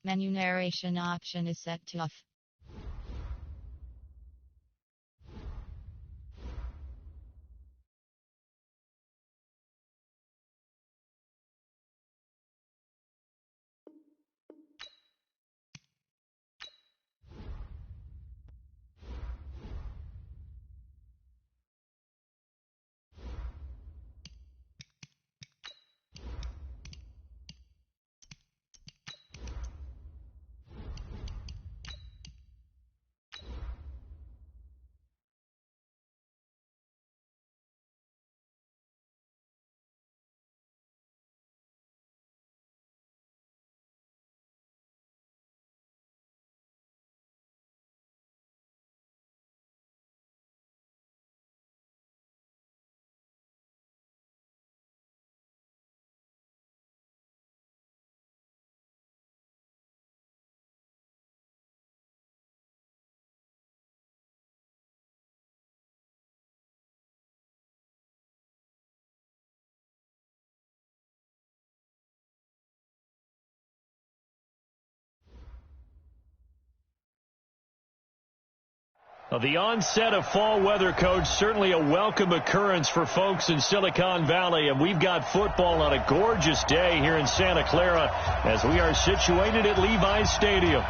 Menu narration option is set to off. The onset of fall weather, Coach, certainly a welcome occurrence for folks in Silicon Valley. And we've got football on a gorgeous day here in Santa Clara as we are situated at Levi's Stadium.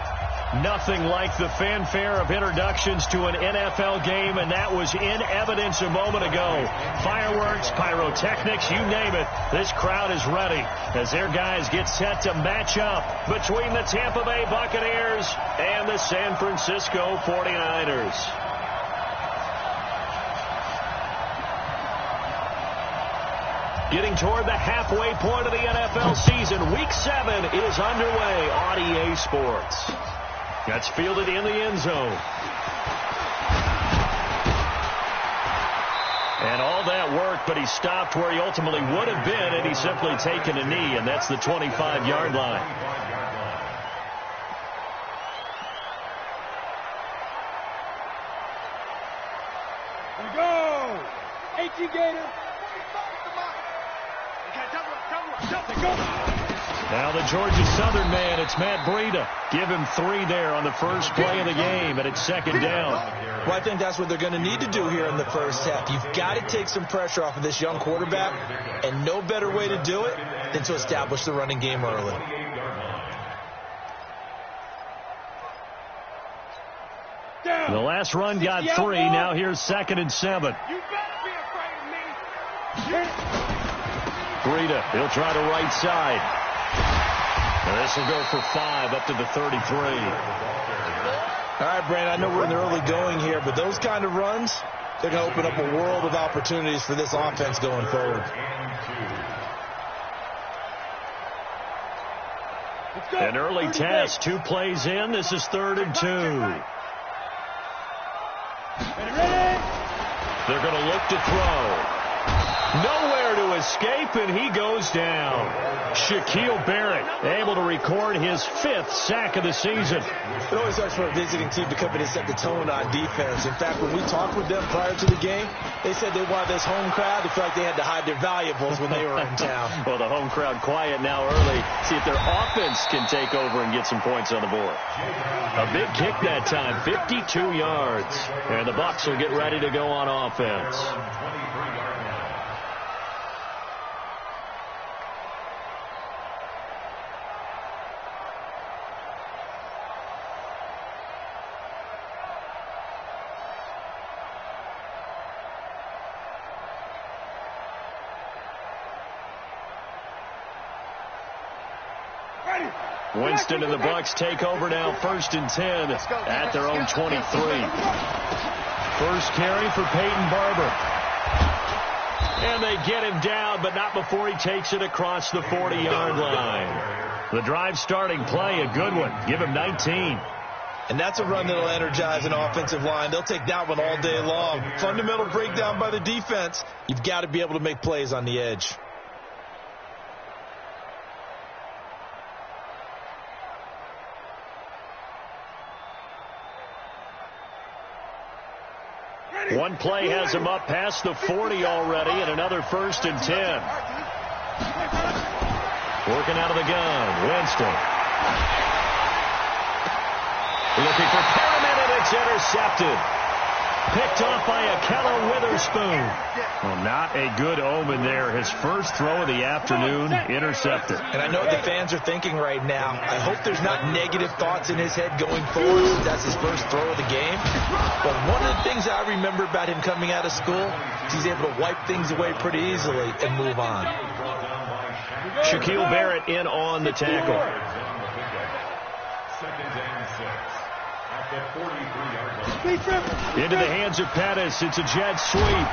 Nothing like the fanfare of introductions to an NFL game, and that was in evidence a moment ago. Fireworks, pyrotechnics, you name it. This crowd is ready as their guys get set to match up between the Tampa Bay Buccaneers and the San Francisco 49ers. Getting toward the halfway point of the NFL season, Week 7 is underway on EA Sports. That's fielded in the end zone. And all that work, but he stopped where he ultimately would have been, and he's simply taken a knee, and that's the 25-yard line. Here we go. 18 Gators. Now the Georgia Southern man, it's Matt Breida. Give him 3 there on the first play of the game, and it's second down. Well, I think that's what they're going to need to do here in the first half. You've got to take some pressure off of this young quarterback, and no better way to do it than to establish the running game early. The last run got 3. Now here's 2nd and 7. You better be afraid of me. Breida, he'll try to right side. And this will go for 5 up to the 33. All right, Brandon, I know we're in the early going here, but those kind of runs, they're going to open up a world of opportunities for this offense going forward. An early test, 2 plays in. This is 3rd and 2. They're going to look to throw. Nowhere to escape, and he goes down. Shaquille Barrett able to record his 5th sack of the season. It always helps for a visiting team to come in and set the tone on defense. In fact, when we talked with them prior to the game, they said they wanted this home crowd to feel like they had to hide their valuables when they were in town. Well, the home crowd quiet now early. See if their offense can take over and get some points on the board. A big kick that time, 52 yards. And the Bucs will get ready to go on offense. Winston and the Bucs take over now, 1st and 10 at their own 23. First carry for Peyton Barber. And they get him down, but not before he takes it across the 40-yard line. The drive starting play, a good one. Give him 19. And that's a run that'll energize an offensive line. They'll take that one all day long. Fundamental breakdown by the defense. You've got to be able to make plays on the edge. One play has him up past the 40 already, and another 1st and 10. Working out of the gun, Winston. Looking for Perriman, and it's intercepted. Picked off by Akello Witherspoon. Well, not a good omen there. His first throw of the afternoon, intercepted. And I know what the fans are thinking right now. I hope there's not negative thoughts in his head going forward since that's his first throw of the game. But one of the things I remember about him coming out of school is he's able to wipe things away pretty easily and move on. Shaquille Barrett in on the tackle. Into the hands of Pettis. It's a jet sweep.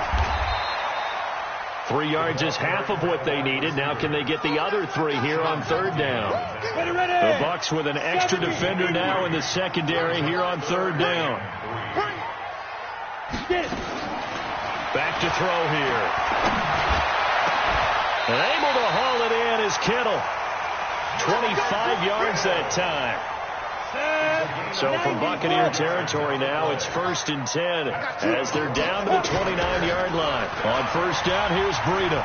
3 yards is half of what they needed. Now can they get the other 3 here on third down? The Bucs with an extra defender now in the secondary here on third down. Back to throw here. And able to haul it in is Kittle. 25 yards that time. So from Buccaneer territory now, it's 1st and 10 as they're down to the 29-yard line. On first down, here's Breida.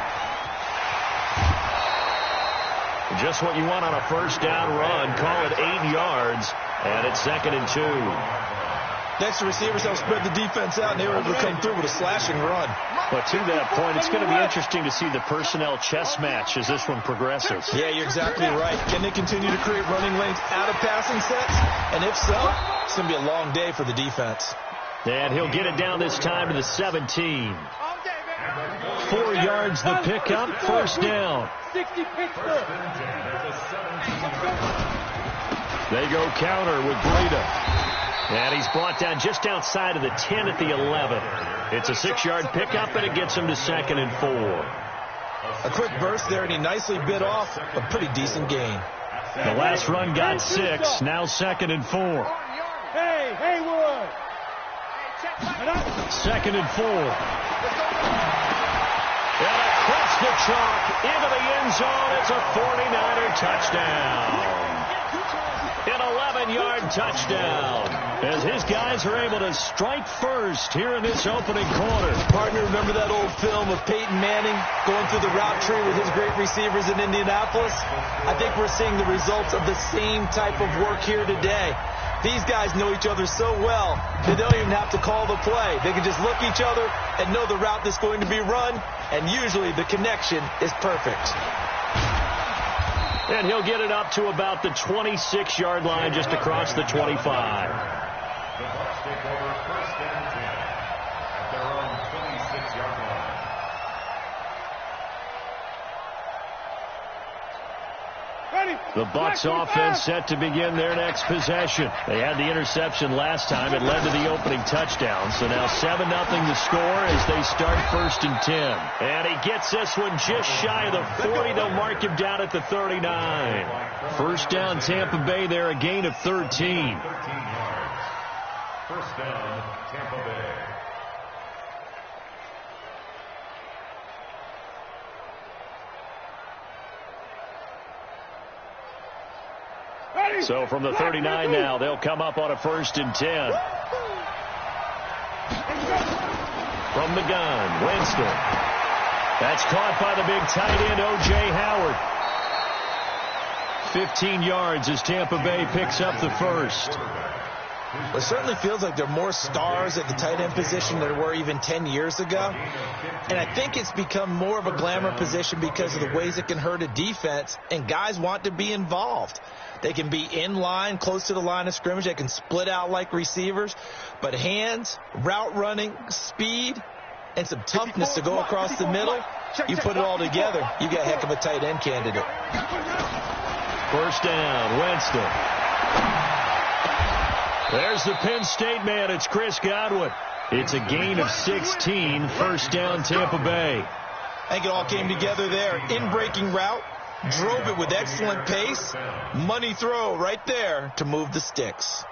Just what you want on a first down run. Call it 8 yards, and it's 2nd and 2. Next, the receivers help spread the defense out, and they were able to come through with a slashing run. But to that point, it's going to be interesting to see the personnel chess match as this one progresses. Yeah, you're exactly right. Can they continue to create running lanes out of passing sets? And if so, it's going to be a long day for the defense. And he'll get it down this time to the 17. 4 yards the pickup, first down. 60 Pittsburgh. They go counter with Breida. And he's brought down just outside of the 10 at the 11. It's a 6-yard pickup, and it gets him to 2nd and 4. A quick burst there, and he nicely bit off a pretty decent gain. The last run got 6, now 2nd and 4. Hey, Haywood. 2nd and 4. And across the chalk into the end zone. It's a 49er touchdown. An 11-yard touchdown as his guys are able to strike first here in this opening quarter. Partner, remember that old film of Peyton Manning going through the route tree with his great receivers in Indianapolis? I think we're seeing the results of the same type of work here today. These guys know each other so well, they don't even have to call the play. They can just look each other and know the route that's going to be run, and usually the connection is perfect. And he'll get it up to about the 26-yard line just across the 25. The Bucs take over 1st and 10 at their own 26-yard line. The Bucs offense set to begin their next possession. They had the interception last time. It led to the opening touchdown. So now 7-0 the score as they start 1st and 10. And he gets this one just shy of the 40. They'll mark him down at the 39. First down Tampa Bay there, a gain of 13. 13 yards. First down, Tampa Bay. So from the 39 now, they'll come up on a 1st and 10. From the gun, Winston. That's caught by the big tight end, O.J. Howard. 15 yards as Tampa Bay picks up the first. It certainly feels like there are more stars at the tight end position than there were even 10 years ago. And I think it's become more of a glamour position because of the ways it can hurt a defense, and guys want to be involved. They can be in line, close to the line of scrimmage. They can split out like receivers. But hands, route running, speed, and some toughness to go across the middle, you put it all together, you got a heck of a tight end candidate. First down, Winston. There's the Penn State man. It's Chris Godwin. It's a gain of 16. First down, Tampa Bay. I think it all came together there. In-breaking route. Drove it with excellent pace. Money throw right there to move the sticks.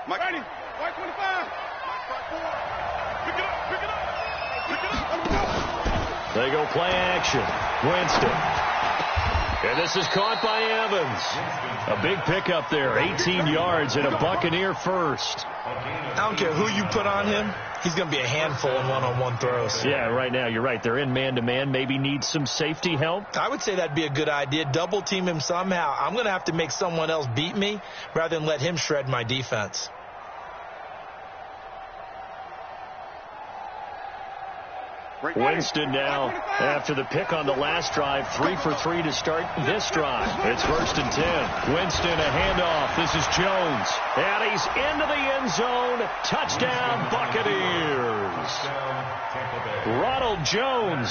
Mike 90, Mike 25, Mike 54. Pick it up, pick it up, pick it up. They go play action. Winston. And this is caught by Evans. A big pickup there, 18 yards and a Buccaneer first. I don't care who you put on him. He's going to be a handful in one-on-one throws. Yeah, right now, you're right. They're in man-to-man. Maybe need some safety help. I would say that'd be a good idea. Double team him somehow. I'm going to have to make someone else beat me rather than let him shred my defense. Winston now, after the pick on the last drive, 3 for 3 to start this drive. It's 1st and 10. Winston, a handoff. This is Jones. And he's into the end zone. Touchdown, Buccaneers. Ronald Jones,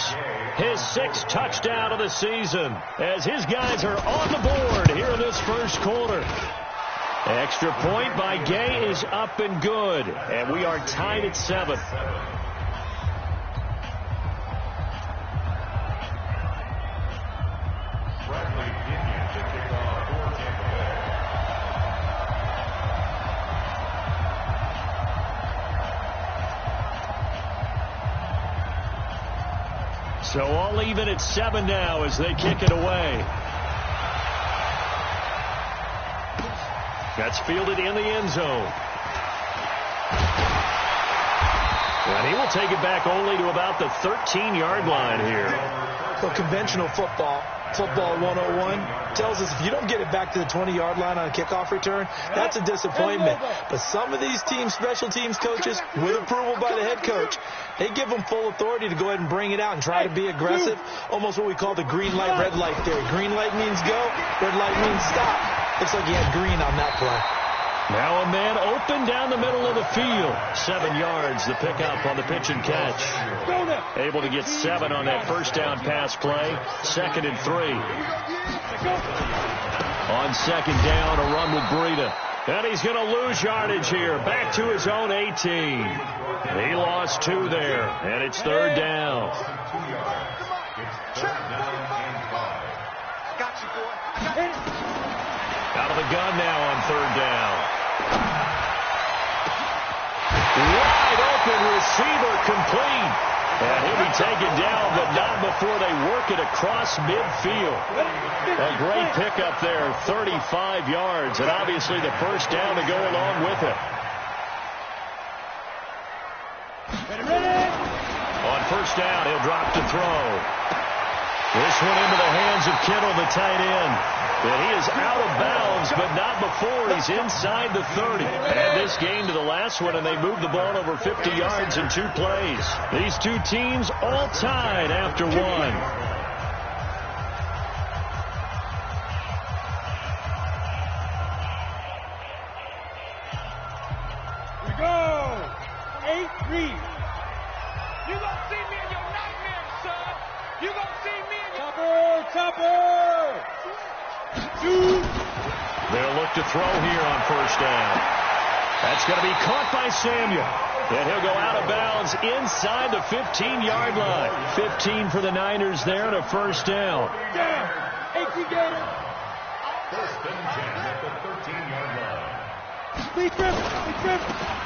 his 6th touchdown of the season, as his guys are on the board here in this first quarter. Extra point by Gay is up and good, and we are tied at 7. So all even at 7 now as they kick it away. That's fielded in the end zone. And he will take it back only to about the 13-yard line here. Well, conventional football 101, tells us if you don't get it back to the 20-yard line on a kickoff return, that's a disappointment. But some of these teams, special teams coaches, with approval by the head coach, they give them full authority to go ahead and bring it out and try to be aggressive, almost what we call the green light, red light theory. Green light means go, red light means stop. Looks like he had green on that play. Now a man open down the middle of the field. 7 yards, the pickup on the pitch and catch. Able to get 7 on that first down pass play. 2nd and 3. On 2nd down, a run with Breida. And he's going to lose yardage here. Back to his own 18. He lost 2 there, and it's 3rd down. Out of the gun now on 3rd down. Wide open receiver complete. And he'll be taken down, but not before they work it across midfield. A great pickup there, 35 yards, and obviously the first down to go along with it. On 1st down, he'll drop to throw. This one into the hands of Kittle, the tight end. And he is out of bounds, but not before he's inside the 30. And this game to the last one, and they moved the ball over 50 yards in 2 plays. These 2 teams all tied after 1. We go. 8-3. You gonna see me in your nightmares, son. You gonna see me in your chopper. They'll look to throw here on 1st down. That's going to be caught by Samuel. And he'll go out of bounds inside the 15-yard line. 15 for the Niners there and a 1st down. First and 10 at the 13-yard line.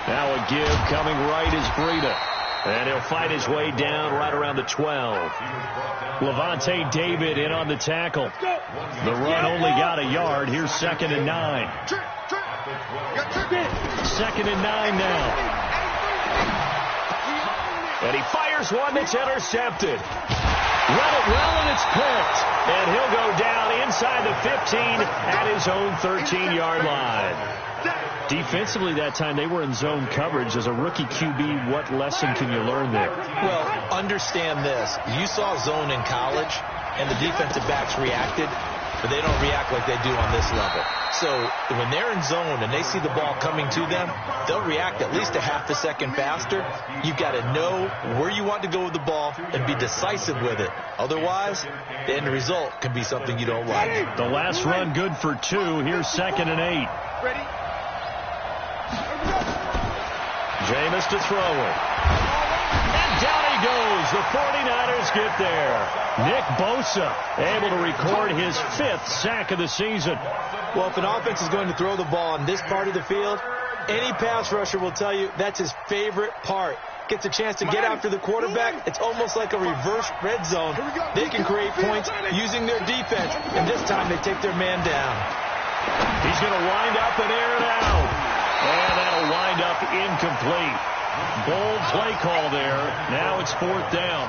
Now a give coming right is Breida. And he'll fight his way down right around the 12. Levante David in on the tackle. The run only got a yard. Here's 2nd and 9. 2nd and 9 now. And he fires one that's intercepted. Run it well, and it's picked. And he'll go down inside the 15 at his own 13-yard line. Defensively that time, they were in zone coverage. As a rookie QB, what lesson can you learn there? Well, understand this. You saw zone in college, and the defensive backs reacted, but they don't react like they do on this level. So when they're in zone and they see the ball coming to them, they'll react at least a half a second faster. You've got to know where you want to go with the ball and be decisive with it. Otherwise, the end result can be something you don't like. The last run good for 2. Here's 2nd and 8. Ready? Jameis to throw it. And down he goes. The 49ers get there. Nick Bosa able to record his 5th sack of the season. Well, if an offense is going to throw the ball on this part of the field, any pass rusher will tell you that's his favorite part. gets a chance to get after the quarterback, it's almost like a reverse red zone. They can create points using their defense, and this time they take their man down. He's going to wind up and air it out. And that'll wind up incomplete. Bold play call there. Now it's 4th down.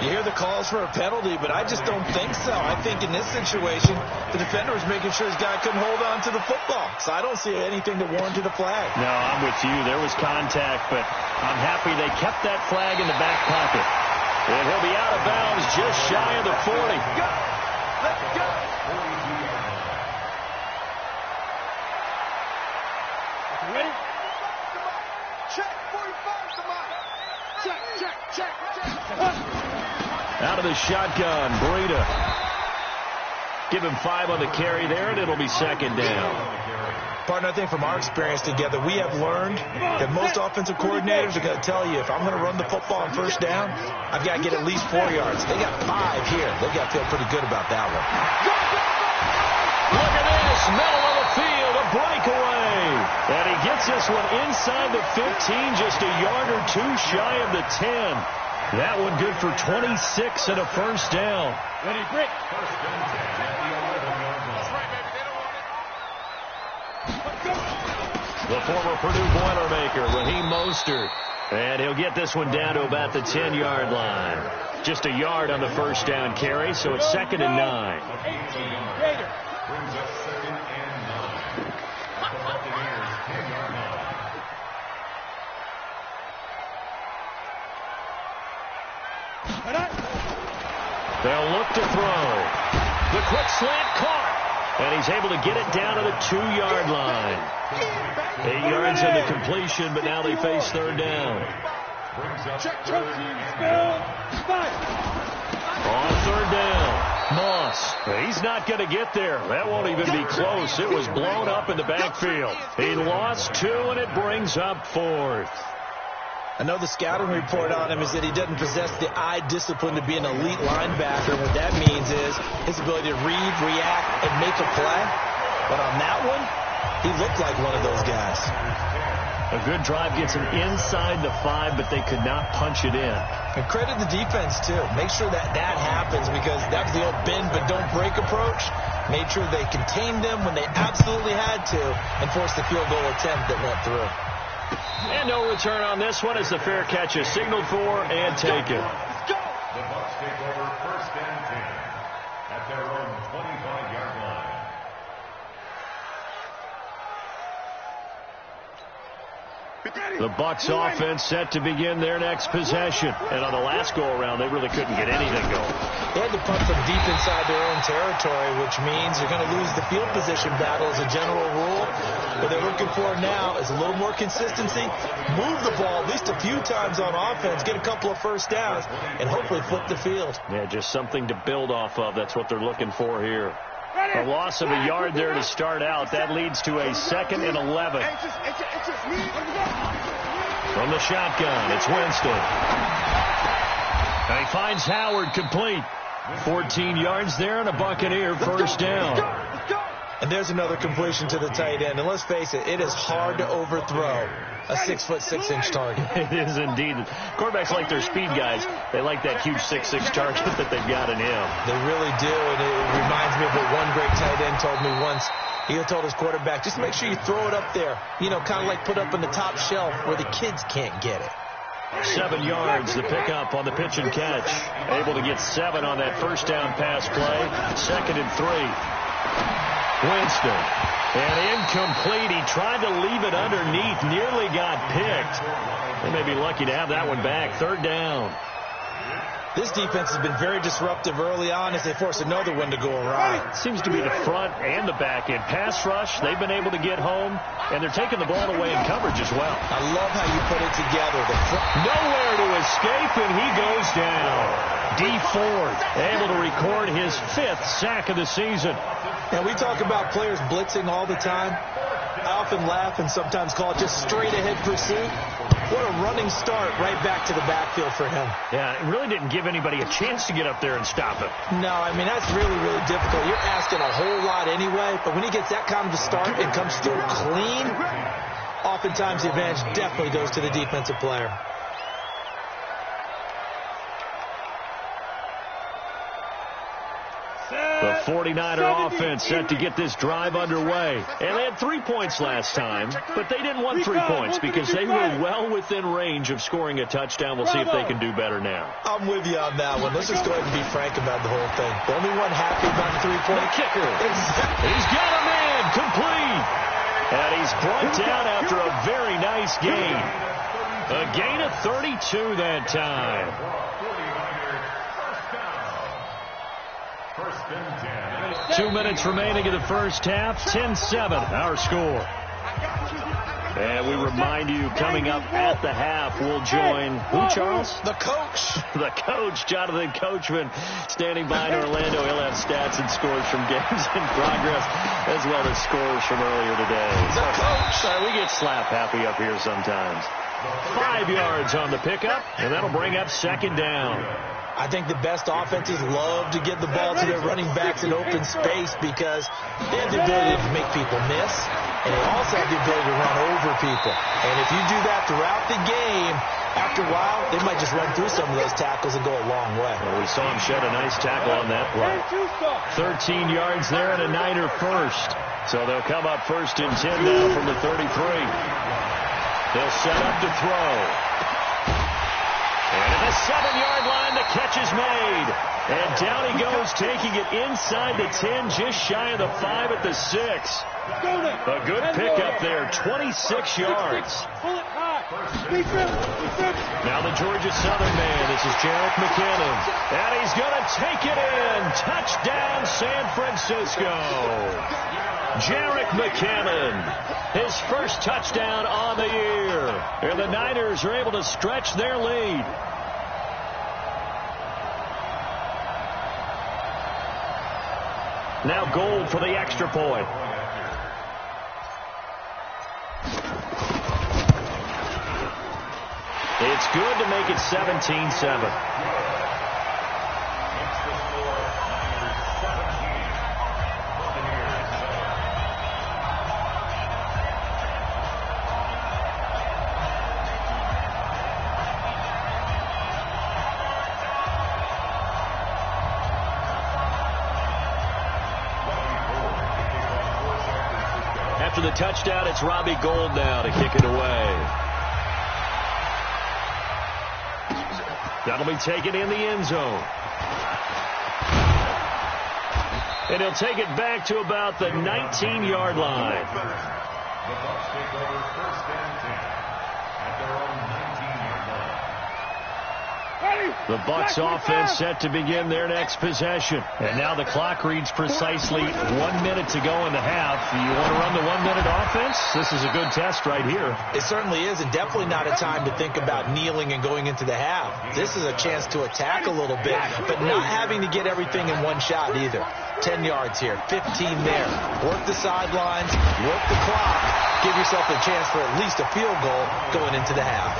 You hear the calls for a penalty, but I just don't think so. I think in this situation, the defender was making sure his guy couldn't hold on to the football. So I don't see anything that warranted a flag. No, I'm with you. There was contact, but I'm happy they kept that flag in the back pocket. And he'll be out of bounds just shy of the 40. Let's go. Ready? Check. 45, come on. Check. Out of the shotgun, Breida. Give him 5 on the carry there, and it'll be 2nd down. Partner, I think from our experience together, we have learned that most offensive coordinators are going to tell you, if I'm going to run the football on 1st down, I've got to get at least 4 yards. They got 5 here. They got to feel pretty good about that one. Look at this, middle of the field, a breakaway. And he gets this one inside the 15, just a yard or 2 shy of the 10. That one good for 26 and a 1st down. Ready, break. The former Purdue Boilermaker, Raheem Mostert. And he'll get this one down to about the 10-yard line. Just a yard on the 1st down carry, so it's 2nd and 9. 18. Brings up 2nd and 9. At the Buccaneers' 10-yard line. They'll look to throw. The quick slant caught. And he's able to get it down to the 2-yard line. 8 yards on the completion, but now they face 3rd down. On 3rd down, Moss. He's not going to get there. That won't even be close. It was blown up in the backfield. He lost 2, and it brings up 4th. I know the scouting report on him is that he doesn't possess the eye discipline to be an elite linebacker. What that means is his ability to read, react, and make a play. But on that one, he looked like one of those guys. A good drive gets him inside the 5, but they could not punch it in. And credit the defense, too. Make sure that happens, because that was the old bend but don't break approach. Made sure they contained them when they absolutely had to and forced the field goal attempt that went through. And no return on this one as the fair catch is signaled for and taken. The Bucs take over 1st and 10 at their own 25-yard line. The Bucs offense set to begin their next possession. And on the last go-around, they really couldn't get anything going. They had to punt from deep inside their own territory, which means you're going to lose the field position battle as a general rule. What they're looking for now is a little more consistency, move the ball at least a few times on offense, get a couple of 1st downs, and hopefully flip the field. Yeah, just something to build off of. That's what they're looking for here. A loss of a yard there to start out. That leads to a 2nd and 11. From the shotgun, it's Winston. And he finds Howard complete. 14 yards there and a Buccaneer 1st down. And there's another completion to the tight end. And let's face it, it is hard to overthrow a 6'6" target. It is indeed. Quarterbacks like their speed guys. They like that huge 6'6" target that they've got in him. They really do, and it reminds me of what one great tight end told me once. He told his quarterback, just make sure you throw it up there. You know, kind of like put up on the top shelf where the kids can't get it. 7 yards, the pickup on the pitch and catch. Able to get 7 on that 1st down pass play. 2nd and 3. Winston. And incomplete. He tried to leave it underneath. Nearly got picked. They may be lucky to have that one back. 3rd down. This defense has been very disruptive early on as they force another one to go awry. Seems to be the front and the back end. Pass rush, they've been able to get home, and they're taking the ball away in coverage as well. I love how you put it together. Nowhere to escape, and he goes down. D Ford able to record his 5th sack of the season. And we talk about players blitzing all the time. I often laugh and sometimes call it just straight-ahead pursuit. What a running start right back to the backfield for him. Yeah, it really didn't give anybody a chance to get up there and stop him. No, I mean, that's really, really difficult. You're asking a whole lot anyway, but when he gets that kind of a start and comes through clean, oftentimes the advantage definitely goes to the defensive player. The 49er offense set to get this drive underway. And they had 3 points last time, but they didn't want 3 points because they were well within range of scoring a touchdown. We'll see if they can do better now. I'm with you on that one. Let's just go ahead and be frank about the whole thing. The only one happy about the 3-point kicker. He's got a man complete. And he's brought down after a very nice gain. A gain of 32 that time. 2 minutes remaining in the first half. 10-7, our score. And we remind you, coming up at the half, we'll join, who, Charles? The coach. The coach, Jonathan Coachman, standing by in Orlando. He'll have stats and scores from games in progress, as well as scores from earlier today. The coach. Sorry, we get slap happy up here sometimes. 5 yards on the pickup, and that'll bring up second down. I think the best offenses love to get the ball to their running backs in open space because they have the ability to make people miss, and they also have the ability to run over people. And if you do that throughout the game, after a while, they might just run through some of those tackles and go a long way. Well, we saw him shed a nice tackle on that play. 13 yards there and a Niner first. So they'll come up first and 10 now from the 33. They'll set up to throw. And at the 7-yard line, the catch is made. And down he goes, taking it inside the 10, just shy of the 5 at the 6. A good pickup there, 26 yards. Now the Georgia Southern man, this is Jerick McKinnon. And he's going to take it in. Touchdown, San Francisco. Jerick McKinnon, his first touchdown on the year. And the Niners are able to stretch their lead. Now Gold for the extra point. It's good to make it 17-7. After the touchdown, it's Robbie Gould now to kick it away. That'll be taken in the end zone. And he'll take it back to about the 19-yard line. The Bucs take over first and 10 at their own 19-yard line. The Bucs offense set to begin their next possession. And now the clock reads precisely 1 minute to go in the half. You want to run the 1 minute offense? This is a good test right here. It certainly is, and definitely not a time to think about kneeling and going into the half. This is a chance to attack a little bit, but not having to get everything in one shot either. 10 yards here, 15 there. Work the sidelines, work the clock. Give yourself a chance for at least a field goal going into the half.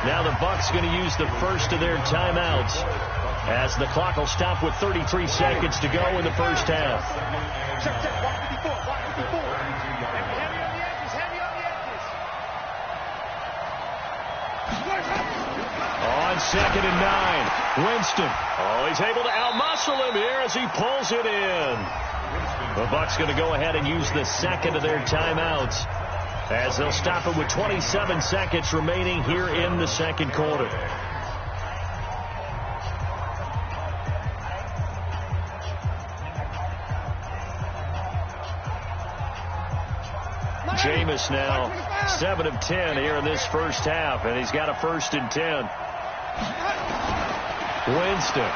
Now the Bucs going to use the first of their timeouts as the clock will stop with 33 seconds to go in the first half. On 2nd and 9, Winston. Oh, he's able to outmuscle him here as he pulls it in. The Bucs going to go ahead and use the second of their timeouts as they'll stop it with 27 seconds remaining here in the second quarter. Jameis now 7 of 10 here in this first half, and he's got a 1st and 10. Winston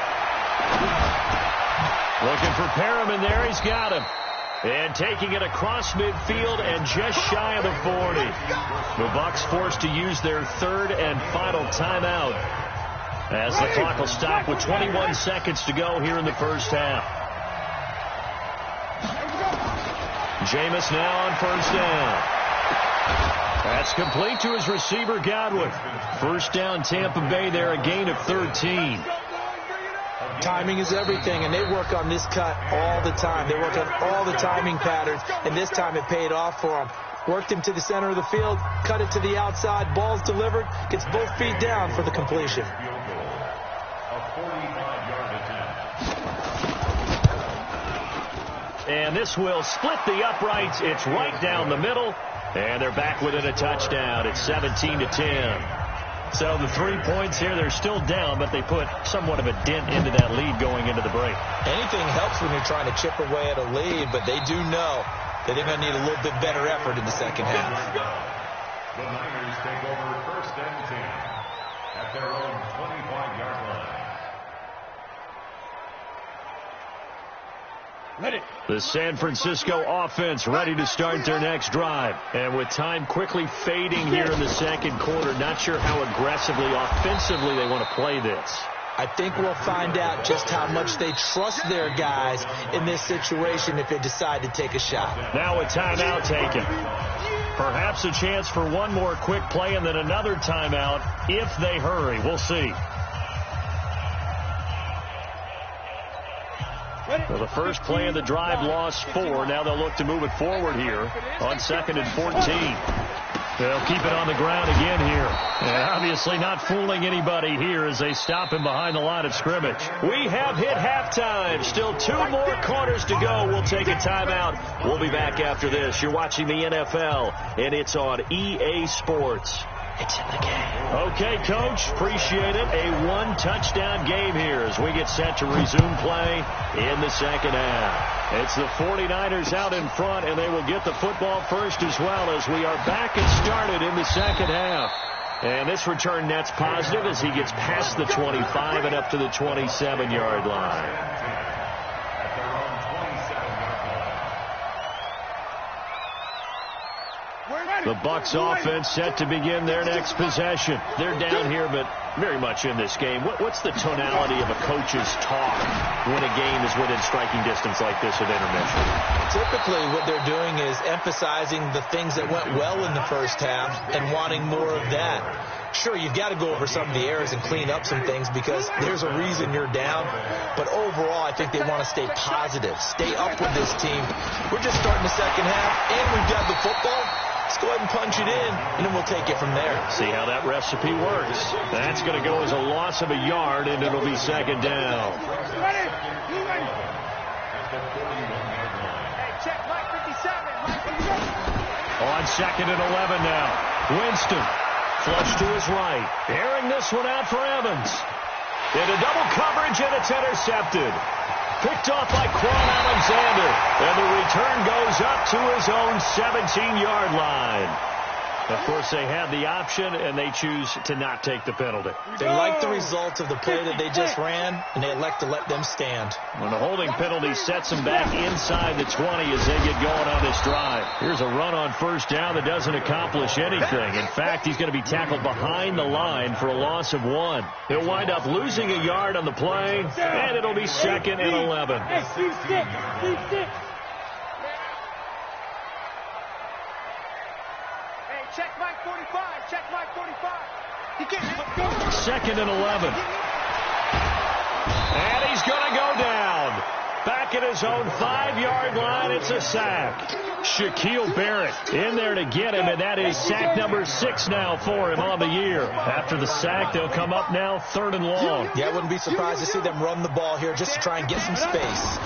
looking for Perriman there. He's got him. And taking it across midfield and just shy of the 40. The Bucs forced to use their third and final timeout as the clock will stop with 21 seconds to go here in the first half. Jameis now on 1st down. That's complete to his receiver, Godwin. 1st down, Tampa Bay there, a gain of 13. Timing is everything, and they work on this cut all the time. They work on all the timing patterns, and this time it paid off for them. Worked him to the center of the field, cut it to the outside, ball's delivered, gets both feet down for the completion. and this will split the uprights. It's right down the middle, and they're back within a touchdown. It's 17-10. So the 3 points here, they're still down, but they put somewhat of a dent into that lead going into the break. Anything helps when you're trying to chip away at a lead, but they do know that they're going to need a little bit better effort in the second half. The Niners take over 1st and 10 at their own 25-yard line. The San Francisco offense ready to start their next drive. And with time quickly fading here in the second quarter, not sure how aggressively, offensively they want to play this. I think we'll find out just how much they trust their guys in this situation if they decide to take a shot. Now a timeout taken. Perhaps a chance for one more quick play and then another timeout if they hurry. We'll see. Well, the first play of the drive lost 4. Now they'll look to move it forward here on 2nd and 14. They'll keep it on the ground again here. And obviously not fooling anybody here as they stop him behind the line of scrimmage. We have hit halftime. Still 2 more quarters to go. We'll take a timeout. We'll be back after this. You're watching the NFL, and it's on EA Sports. It's in the game. Okay, Coach. Appreciate it. A 1-touchdown game here as we get set to resume play in the second half. It's the 49ers out in front, and they will get the football first as well as we are back and started in the second half. And this return net's positive as he gets past the 25 and up to the 27-yard line. The Bucs offense set to begin their next possession. They're down here, but very much in this game. What's the tonality of a coach's talk when a game is within striking distance like this at intermission? Typically, what they're doing is emphasizing the things that went well in the first half and wanting more of that. Sure, you've got to go over some of the errors and clean up some things because there's a reason you're down. But overall, I think they want to stay positive, stay up with this team. We're just starting the second half, and we've got the football. Let's go ahead and punch it in, and then we'll take it from there. See how that recipe works. That's going to go as a loss of a yard, and it'll be second down. On 2nd and 11 now. Winston, flush to his right. Airing this one out for Evans. Into double coverage, and it's intercepted. Picked off by Quan Alexander. And the return goes up to his own 17-yard line. Of course, they had the option, and they choose to not take the penalty. They like the result of the play that they just ran, and they elect to let them stand. When the holding penalty sets them back inside the 20 as they get going on this drive. Here's a run on first down that doesn't accomplish anything. In fact, he's going to be tackled behind the line for a loss of 1. He'll wind up losing a yard on the play, and it'll be 2nd and 11. Check Mike 45. Check Mike 45. 2nd and 11. And he's going to go down. Back at his own 5-yard line, it's a sack. Shaquille Barrett in there to get him, and that is sack number 6 now for him on the year. After the sack, they'll come up now 3rd and long. Yeah, I wouldn't be surprised to see them run the ball here just to try and get some space.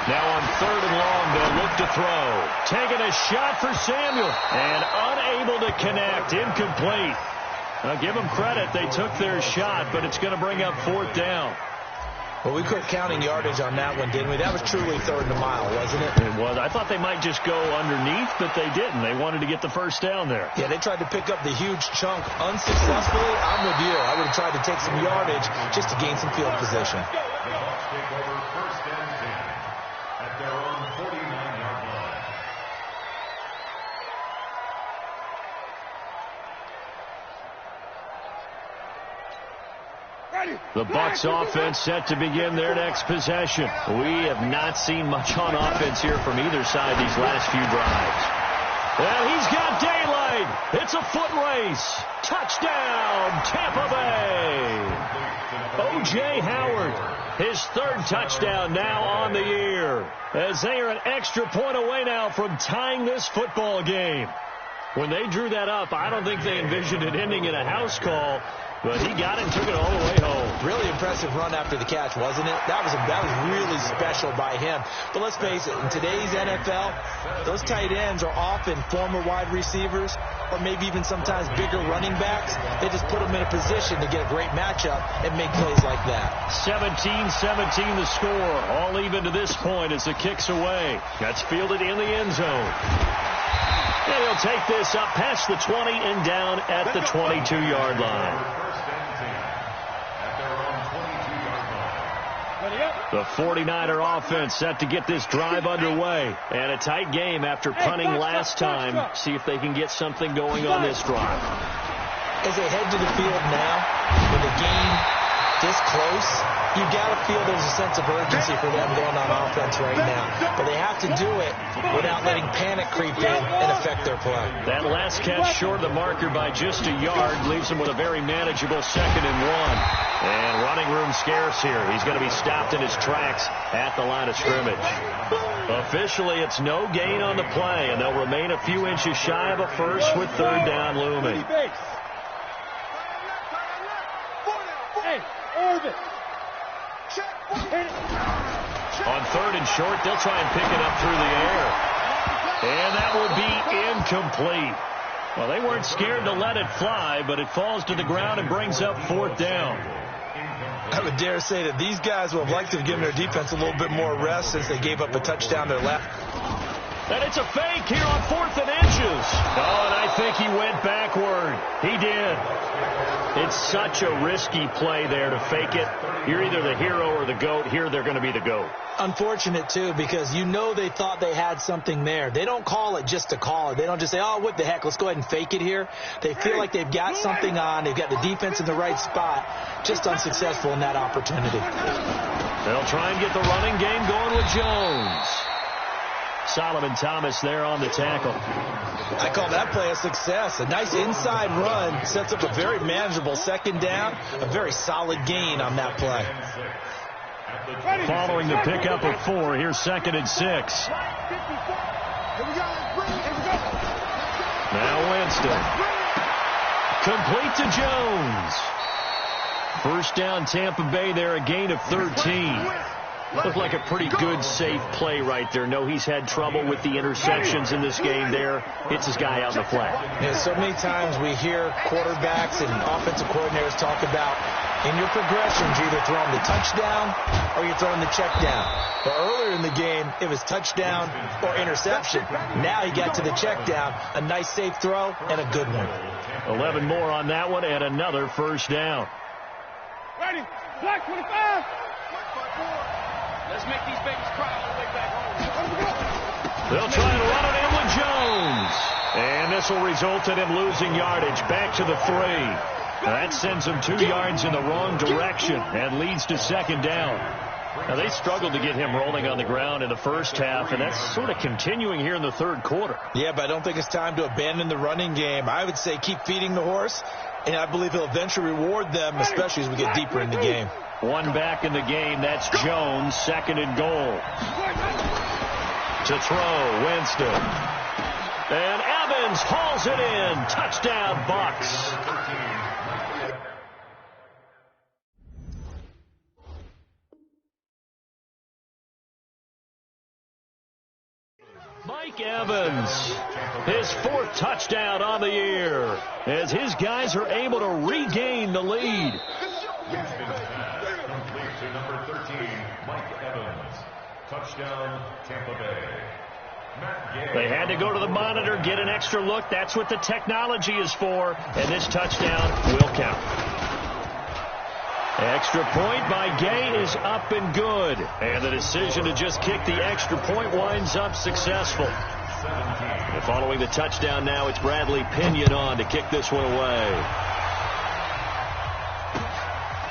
Now on 3rd and long, they'll look to throw. Taking a shot for Samuel, and unable to connect, incomplete. Now give them credit, they took their shot, but it's going to bring up 4th down. Well, we quit counting yardage on that one, didn't we? That was truly 3rd and a mile, wasn't it? It was. I thought they might just go underneath, but they didn't. They wanted to get the first down there. Yeah, they tried to pick up the huge chunk unsuccessfully. I'm with you. I would have tried to take some yardage just to gain some field position. The Bucs take over 1st and 10 at their own 49-yard line. The Bucs offense set to begin their next possession. We have not seen much on offense here from either side these last few drives. Well, he's got daylight. It's a foot race. Touchdown, Tampa Bay. O.J. Howard, his 3rd touchdown now on the year, as they are an extra point away now from tying this football game. When they drew that up, I don't think they envisioned it ending in a house call. But he got it and took it all the way home. Really impressive run after the catch, wasn't it? That was really special by him. But let's face it, in today's NFL, those tight ends are often former wide receivers or maybe even sometimes bigger running backs. They just put them in a position to get a great matchup and make plays like that. 17-17 the score. All even to this point as the kick's away. That's fielded in the end zone. And he'll take this up past the 20 and down at the 22-yard line. The 49er offense set to get this drive underway. And a tight game after punting last time. See if they can get something going on this drive. As they head to the field now, with the game this close, you got to feel there's a sense of urgency for them going on offense right now. But they have to do it without letting panic creep in and affect their play. That last catch short of the marker by just a yard leaves them with a very manageable 2nd and 1. And running room scarce here. He's going to be stopped in his tracks at the line of scrimmage. Officially, it's no gain on the play, and they'll remain a few inches shy of a first with 3rd down looming. On 3rd and short, they'll try and pick it up through the air. And that will be incomplete. Well, they weren't scared to let it fly, but it falls to the ground and brings up 4th down. I would dare say that these guys would have liked to have given their defense a little bit more rest since they gave up a touchdown to their left. And it's a fake here on 4th and inches. Oh, and I think he went backward. He did. It's such a risky play there to fake it. You're either the hero or the GOAT. Here they're going to be the GOAT. Unfortunate, too, because you know they thought they had something there. They don't call it just to call it. They don't just say, oh, what the heck, let's go ahead and fake it here. They feel like they've got something on. They've got the defense in the right spot. Just unsuccessful in that opportunity. They'll try and get the running game going with Jones. Solomon Thomas there on the tackle. I call that play a success. A nice inside run sets up a very manageable 2nd down. A very solid gain on that play. Following the pickup of 4, here's 2nd and 6. Now Winston. Complete to Jones. 1st down Tampa Bay there, a gain of 13. Looked like a pretty good, safe play right there. No, he's had trouble with the interceptions in this game there. Hits his guy out in the flat. Yeah, so many times we hear quarterbacks and offensive coordinators talk about in your progressions, you're either throwing the touchdown or you're throwing the check down. But earlier in the game, it was touchdown or interception. Now he got to the check down. A nice, safe throw and a good one. 11 more on that one and another 1st down. Ready? Black 25. Let's make these babies cry all the way back home. They'll try and run it in with Jones. And this will result in him losing yardage back to the 3. That sends him 2 yards in the wrong direction and leads to 2nd down. Now, they struggled to get him rolling on the ground in the first half, and that's sort of continuing here in the 3rd quarter. Yeah, but I don't think it's time to abandon the running game. I would say keep feeding the horse, and I believe he'll eventually reward them, especially as we get deeper in the game. One back in the game. That's Jones, 2nd and goal. To throw, Winston. And Evans hauls it in. Touchdown, Bucks. Mike Evans, his 4th touchdown on the year, as his guys are able to regain the lead. Complete to number 13, Mike Evans. Touchdown, Tampa Bay. They had to go to the monitor, get an extra look. That's what the technology is for, and this touchdown will count. Extra point by Gay is up and good. And the decision to just kick the extra point winds up successful. And following the touchdown now, it's Bradley Pinion on to kick this one away.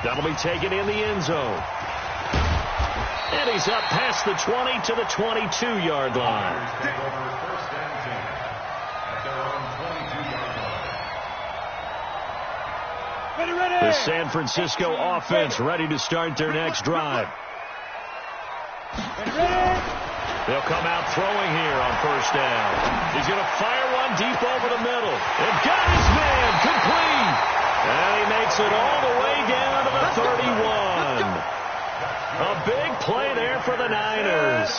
That'll be taken in the end zone. And he's up past the 20 to the 22-yard line. The San Francisco offense ready to start their next drive. They'll come out throwing here on 1st down. He's going to fire one deep over the middle. And got his man complete. And he makes it all the way down to the 31. A big play there for the Niners.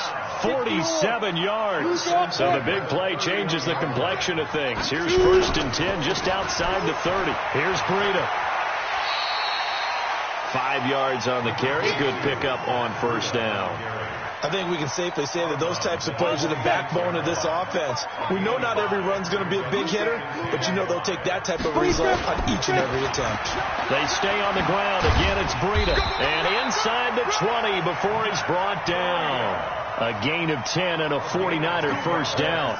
47 yards. So the big play changes the complexion of things. Here's 1st and 10 just outside the 30. Here's Breida. 5 yards on the carry. Good pickup on 1st down. I think we can safely say that those types of plays are the backbone of this offense. We know not every run's going to be a big hitter, but you know they'll take that type of result on each and every attempt. They stay on the ground. Again, it's Breida. And inside the 20 before he's brought down. A gain of 10 and a 49er 1st down.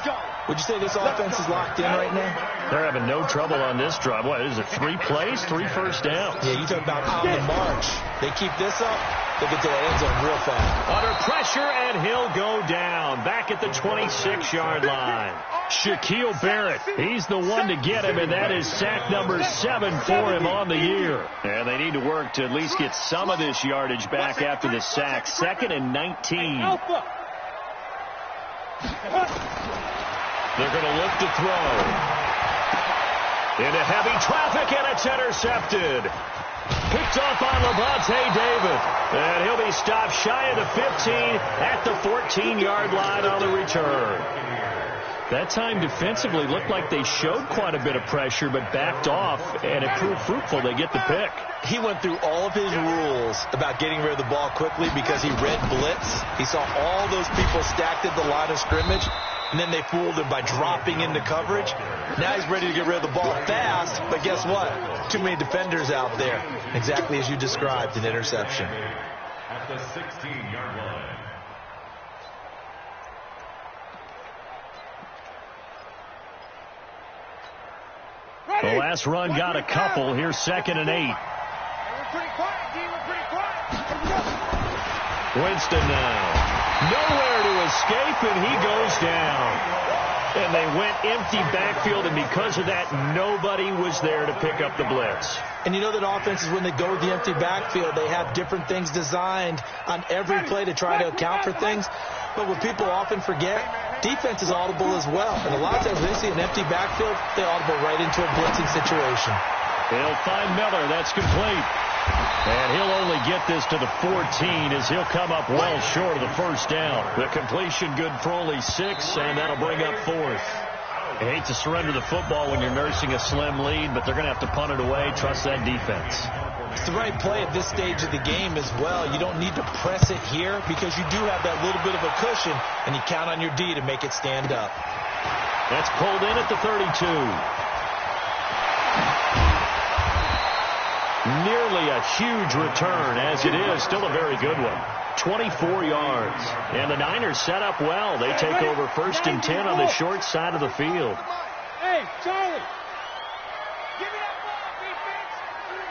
Would you say this offense is locked in right now? They're having no trouble on this drive. What is it, 3 plays, 3 first downs? Yeah, you talk about on the march. They keep this up, they'll get to that end zone real fast. Under pressure, and he'll go down. Back at the 26-yard line. Shaquille Barrett, he's the one to get him, and that is sack number 7 for him on the year. And they need to work to at least get some of this yardage back after the sack. 2nd and 19. They're going to look to throw. Into heavy traffic, and it's intercepted. Picked off by Levante David. And he'll be stopped shy of the 15 at the 14-yard line on the return. That time defensively looked like they showed quite a bit of pressure, but backed off, and it proved fruitful. They get the pick. He went through all of his rules about getting rid of the ball quickly because he read blitz. He saw all those people stacked at the line of scrimmage, and then they fooled him by dropping into coverage. Now he's ready to get rid of the ball fast, but guess what? Too many defenders out there. Exactly as you described, an interception. At the 16-yard line. The last run got a couple. Here's 2nd and 8. Winston now. Nowhere to escape, and he goes down. And they went empty backfield, and because of that, nobody was there to pick up the blitz. And you know that offenses, when they go to the empty backfield, they have different things designed on every play to try to account for things. But what people often forget, defense is audible as well. And a lot of times when they see an empty backfield, they audible right into a blitzing situation. They'll find Miller. That's complete. And he'll only get this to the 14 as he'll come up well short of the 1st down. The completion good for only 6, and that'll bring up 4th. I hate to surrender the football when you're nursing a slim lead, but they're going to have to punt it away. Trust that defense. It's the right play at this stage of the game as well. You don't need to press it here because you do have that little bit of a cushion, and you count on your D to make it stand up. That's pulled in at the 32. Nearly a huge return, as it is. Still a very good one. 24 yards. And the Niners set up well. They take over 1st and 10 on the short side of the field. Hey, Charlie. Give me that ball, defense.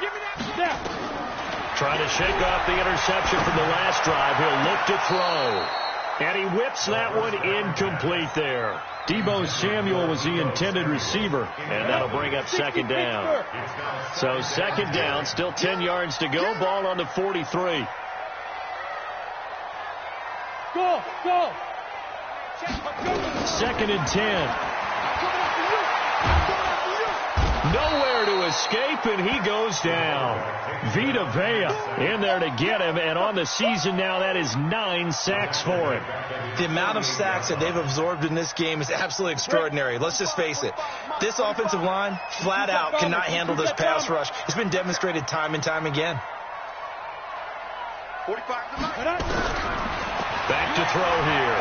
Give me that ball. Trying to shake off the interception from the last drive. He'll look to throw. And he whips that one incomplete there. Deebo Samuel was the intended receiver, and that'll bring up 2nd down. So 2nd down, still 10 yards to go. Ball on the 43. Go, go. 2nd and 10. Nowhere to escape, and he goes down. Vita Vea in there to get him, and on the season now, that is 9 sacks for him. The amount of sacks that they've absorbed in this game is absolutely extraordinary. Let's just face it. This offensive line, flat out, cannot handle this pass rush. It's been demonstrated time and time again. Back to throw here.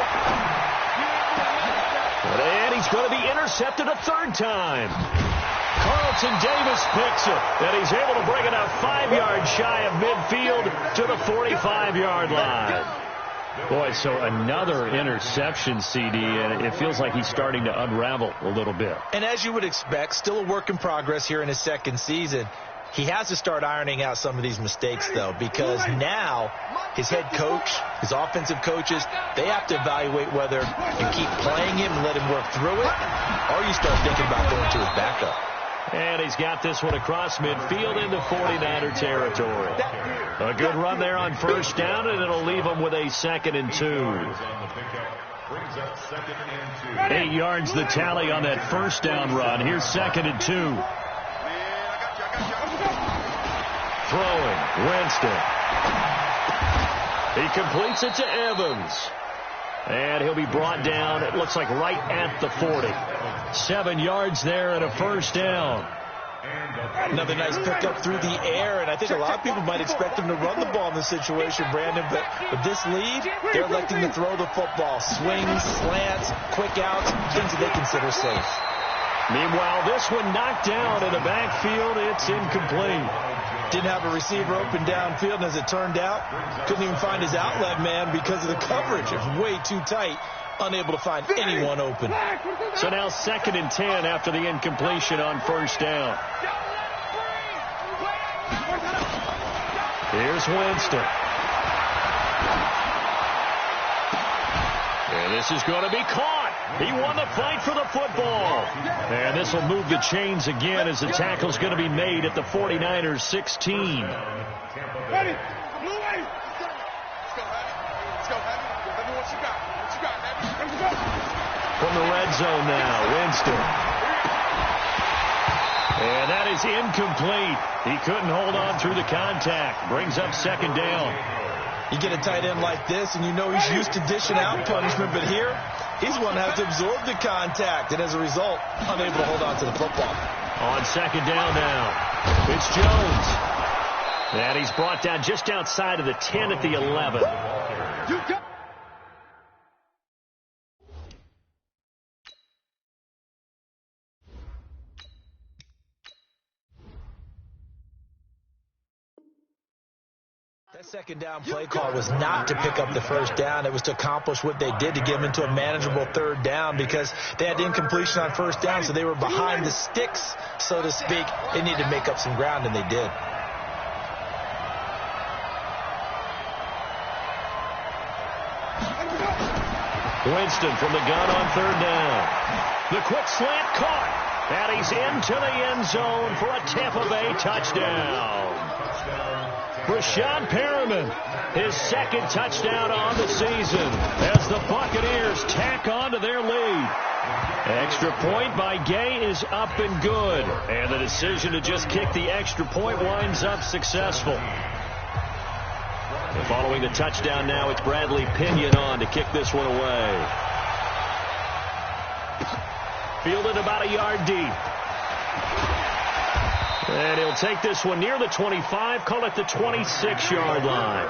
And he's going to be intercepted a 3rd time. Carlton Davis picks it, and he's able to bring it out 5 yards shy of midfield to the 45-yard line. Boy, so another interception, CD, and it feels like he's starting to unravel a little bit. And as you would expect, still a work in progress here in his 2nd season. He has to start ironing out some of these mistakes, though, because now his head coach, his offensive coaches, they have to evaluate whether you keep playing him and let him work through it, or you start thinking about going to his backup. And he's got this one across midfield into 49er territory. A good run there on 1st down, and it'll leave him with a 2nd and 2. 8 yards the tally on that 1st down run. Here's 2nd and 2. Throwing, Winston. He completes it to Evans. And he'll be brought down, it looks like right at the 40. 7 yards there and a first down. Another nice pickup through the air, and I think a lot of people might expect them to run the ball in this situation, Brandon, but with this lead, they're electing to throw the football. Swings, slants, quick outs, things that they consider safe. Meanwhile, this one knocked down in the backfield. It's incomplete. Didn't have a receiver open downfield, and as it turned out, couldn't even find his outlet man because of the coverage. It was way too tight, unable to find anyone open. So now 2nd and 10 after the incompletion on first down. Here's Winston. And this is going to be caught. He won the fight for the football. And this will move the chains again as the tackle's going to be made at the 49ers 16. Ready. Let's go, Hattie. Let me what you got. What you got, Hattie? Let's go. From the red zone now, Winston. And that is incomplete. He couldn't hold on through the contact. Brings up 2nd down. You get a tight end like this, and you know he's used to dishing out punishment, but here, he's one that has to absorb the contact, and as a result, unable to hold on to the football. On 2nd down now, it's Jones. And he's brought down just outside of the 10 at the 11. That 2nd down play call was not to pick up the first down. It was to accomplish what they did to get them into a manageable 3rd down because they had incompletion on first down, so they were behind the sticks, so to speak. They needed to make up some ground, and they did. Winston from the gun on 3rd down. The quick slant caught. And he's into the end zone for a Tampa Bay touchdown. Rashad Perriman, his 2nd touchdown on the season as the Buccaneers tack on to their lead. Extra point by Gay is up and good. And the decision to just kick the extra point winds up successful. And following the touchdown now, it's Bradley Pinion on to kick this one away. Fielded about a yard deep. And he'll take this one near the 25, call it the 26-yard line.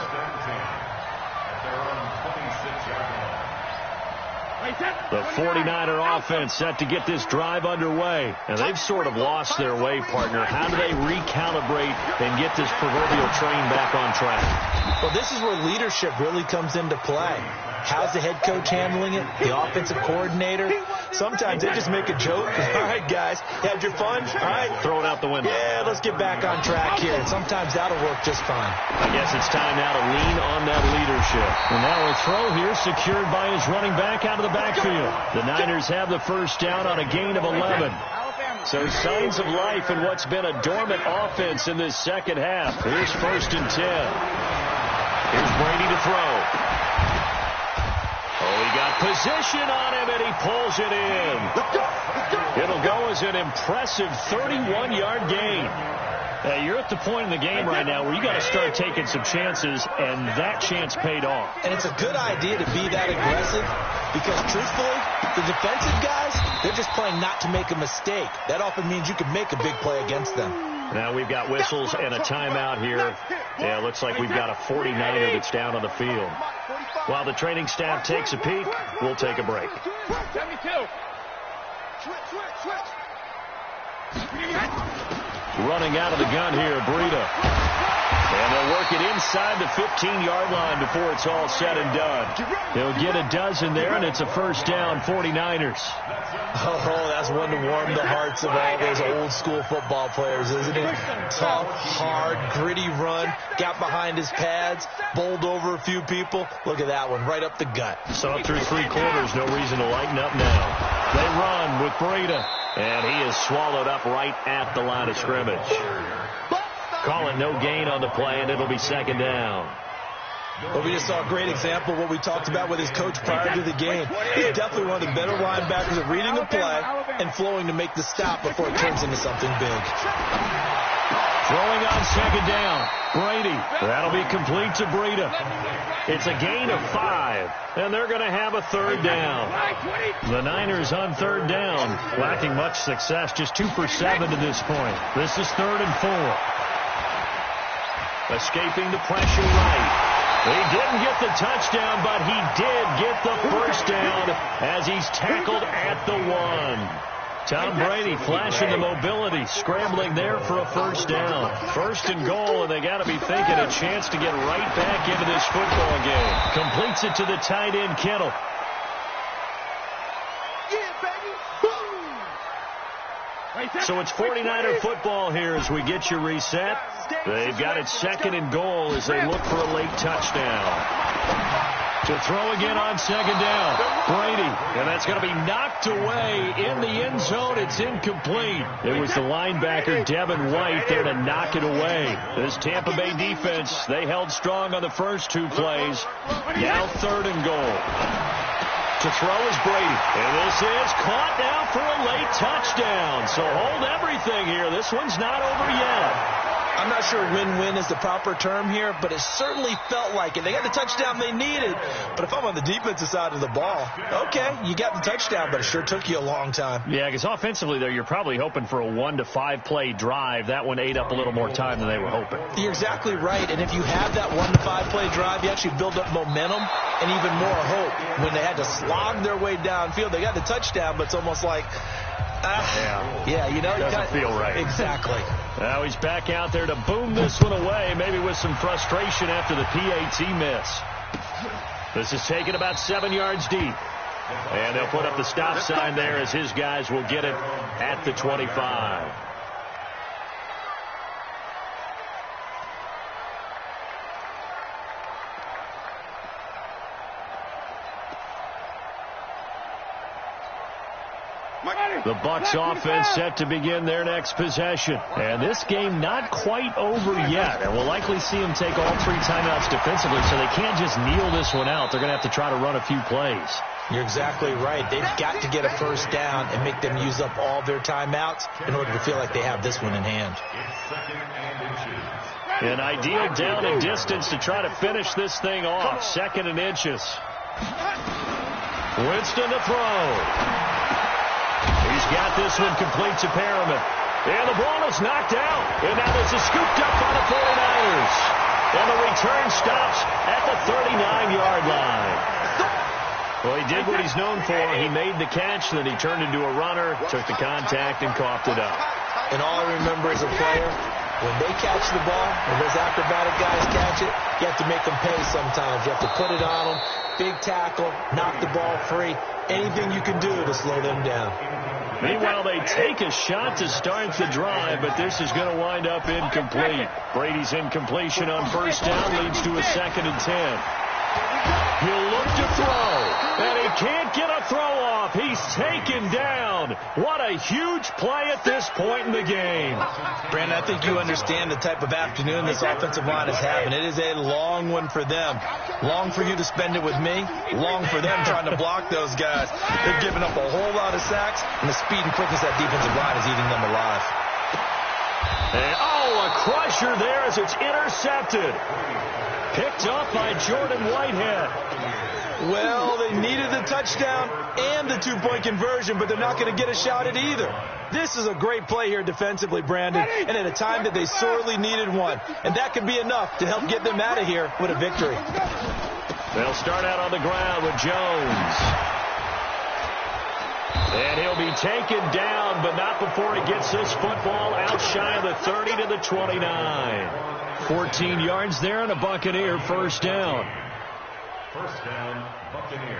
The 49er offense set to get this drive underway. And they've sort of lost their way, partner. How do they recalibrate and get this proverbial train back on track? Well, this is where leadership really comes into play. How's the head coach handling it? The offensive coordinator? Sometimes they just make a joke. All right, guys, you had your fun? All right. Throw it out the window. Yeah, let's get back on track here. And sometimes that'll work just fine. I guess it's time now to lean on that leadership. And now a throw here secured by his running back out of the backfield. The Niners have the first down on a gain of 11. So signs of life in what's been a dormant offense in this second half. Here's 1st and 10. Here's Brady to throw. Oh, he got position on him, and he pulls it in. It'll go as an impressive 31-yard gain. You're at the point in the game right now where you got to start taking some chances, and that chance paid off. And it's a good idea to be that aggressive because, truthfully, the defensive guys, they're just playing not to make a mistake. That often means you can make a big play against them. Now we've got whistles and a timeout here. Yeah, it looks like we've got a 49er that's down on the field. While the training staff takes a peek, we'll take a break. Running out of the gun here, Breida. And they'll work it inside the 15-yard line before it's all said and done. They'll get a dozen there, and it's a first down, 49ers. Oh, that's one to warm the hearts of all those old-school football players, isn't it? Tough, hard, gritty run. Got behind his pads, bowled over a few people. Look at that one, right up the gut. So up through 3 quarters, no reason to lighten up now. They run with Breida, and he is swallowed up right at the line of scrimmage. Calling no gain on the play, and it'll be 2nd down. Well, we just saw a great example of what we talked about with his coach prior to the game. He's definitely one of the better linebackers at reading a play and flowing to make the stop before it turns into something big. Throwing on second down. Brady. That'll be complete to Breida. It's a gain of 5, and they're going to have a third down. The Niners on third down, lacking much success, just 2 for 7 to this point. This is 3rd and 4. Escaping the pressure right. He didn't get the touchdown, but he did get the first down as he's tackled at the 1. Tom Brady flashing the mobility, scrambling there for a first down. 1st and goal, and they got to be thinking a chance to get right back into this football game. Completes it to the tight end, Kittle. So it's 49er football here as we get you reset. They've got it 2nd and goal as they look for a late touchdown. To throw again on 2nd down. Brady, and that's going to be knocked away in the end zone. It's incomplete. It was the linebacker, Devin White, there to knock it away. This Tampa Bay defense, they held strong on the first 2 plays. Now 3rd and goal. To throw is Brady. And this is caught now for a late touchdown. So hold everything here. This one's not over yet. I'm not sure win-win is the proper term here, but it certainly felt like it. They got the touchdown they needed, but if I'm on the defensive side of the ball, okay, you got the touchdown, but it sure took you a long time. Yeah, because offensively, though, you're probably hoping for a 1 to 5 play drive. That one ate up a little more time than they were hoping. You're exactly right, and if you have that 1 to 5 play drive, you actually build up momentum and even more hope. When they had to slog their way downfield, they got the touchdown, but it's almost like, yeah, you know, doesn't feel right. Exactly. Now he's back out there to boom this one away, maybe with some frustration after the PAT miss. This is taken about 7 yards deep. And they'll put up the stop sign there as his guys will get it at the 25. The Bucs offense set to begin their next possession. And this game not quite over yet. And we'll likely see them take all 3 timeouts defensively, so they can't just kneel this one out. They're going to have to try to run a few plays. You're exactly right. They've got to get a first down and make them use up all their timeouts in order to feel like they have this one in hand. An ideal down and distance to try to finish this thing off. 2nd and inches. Winston to throw. He's got this one complete to Perriman. And the ball is knocked out. And now this is scooped up by the 49ers. And the return stops at the 39-yard line. Well, he did what he's known for. He made the catch, then he turned into a runner, took the contact, and coughed it up. And all I remember as a player, when they catch the ball, when those acrobatic guys catch it, you have to make them pay sometimes. You have to put it on them, big tackle, knock the ball free, anything you can do to slow them down. Meanwhile, they take a shot to start the drive, but this is going to wind up incomplete. Brady's incompletion on first down leads to a 2nd and 10. He'll look to throw, and he can't get a throw off. He's taken down. What a huge play at this point in the game. Brandon, I think you understand the type of afternoon this offensive line is having. It is a long one for them. Long for you to spend it with me. Long for them trying to block those guys. They've given up a whole lot of sacks, and the speed and quickness of that defensive line is eating them alive. And, a crusher there as it's intercepted. Picked up by Jordan Whitehead. Well, they needed the touchdown and the 2-point conversion, but they're not going to get a shot at either. This is a great play here defensively, Brandon, and at a time that they sorely needed one. And that could be enough to help get them out of here with a victory. They'll start out on the ground with Jones. And he'll be taken down, but not before he gets this football out shy of the 30 to the 29. 14 yards there and a Buccaneer first down. First down, Buccaneers.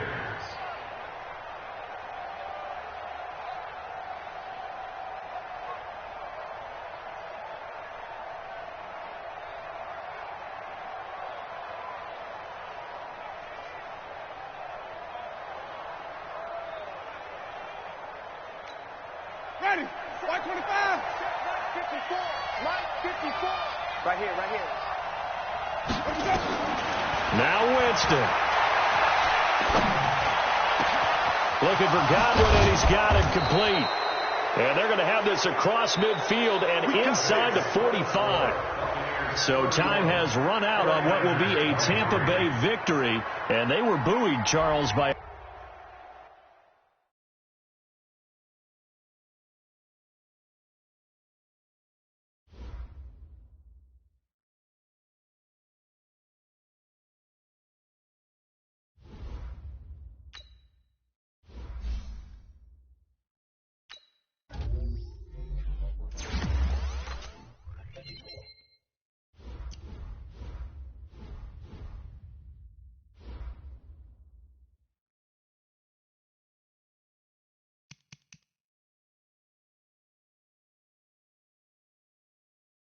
Ready. White 25. 54. White 54. Right here. Let's go. Now Winston. Looking for Godwin, and he's got him complete. And they're going to have this across midfield and inside the 45. So time has run out on what will be a Tampa Bay victory. And they were buoyed, Charles, by